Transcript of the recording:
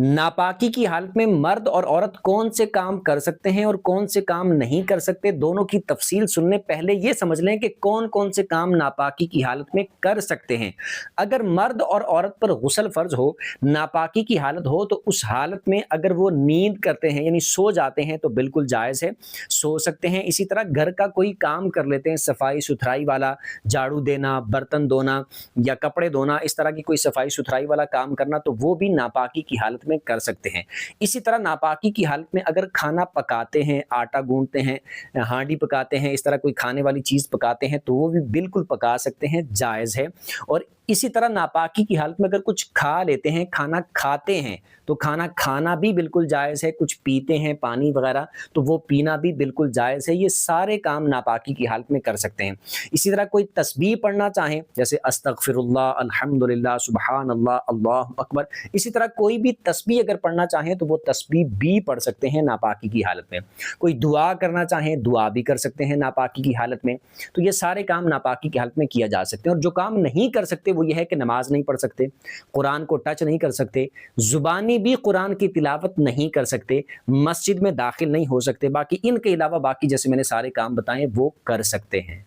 नापाकी की हालत में मर्द और औरत कौन से काम कर सकते हैं और कौन से काम नहीं कर सकते, दोनों की तफसील सुनने पहले ये समझ लें कि कौन कौन से काम नापाकी की हालत में कर सकते हैं। अगर मर्द और औरत पर गुस्ल फर्ज हो, नापाकी की हालत हो, तो उस हालत में अगर वो नींद करते हैं यानी सो जाते हैं तो बिल्कुल जायज़ है, सो सकते हैं। इसी तरह घर का कोई काम कर लेते हैं, सफाई सुथराई वाला, झाड़ू देना, बर्तन धोना या कपड़े धोना, इस तरह की कोई सफाई सुथराई वाला काम करना, तो वो भी नापाकी की हालत में कर सकते हैं। इसी तरह नापाकी की हालत में अगर खाना पकाते हैं, आटा गूंथते हैं, हांडी पकाते हैं, इस तरह कोई खाने वाली चीज़ पकाते हैं, तो वो भी बिल्कुल पका सकते हैं, जायज़ है। और इसी तरह नापाकी की हालत में अगर कुछ खा लेते हैं, खाना खाते हैं, तो खाना खाना भी बिल्कुल जायज़ है। कुछ पीते हैं, पानी वगैरह, तो वो पीना भी बिल्कुल जायज़ है। ये सारे काम नापाकी की हालत में कर सकते हैं। इसी तरह कोई तस्बीह पढ़ना चाहें, जैसे अस्तगफिरुल्लाह, अल्हम्दुलिल्लाह, सुबहान अल्लाह, अल्लाहु अकबर, इसी तरह कोई भी तस्बीह अगर पढ़ना चाहें तो वो तस्बीह भी पढ़ सकते हैं नापाकी की हालत में। कोई दुआ करना चाहें, दुआ भी कर सकते हैं नापाकी की हालत में। तो ये सारे काम नापाकी की हालत में किया जा सकते हैं। और जो काम नहीं कर सकते वो ये है कि नमाज नहीं पढ़ सकते, कुरान को टच नहीं कर सकते, ज़ुबानी भी कुरान की तिलावत नहीं कर सकते, मस्जिद में दाखिल नहीं हो सकते। बाकी इनके अलावा बाकी जैसे मैंने सारे काम बताए वो कर सकते हैं।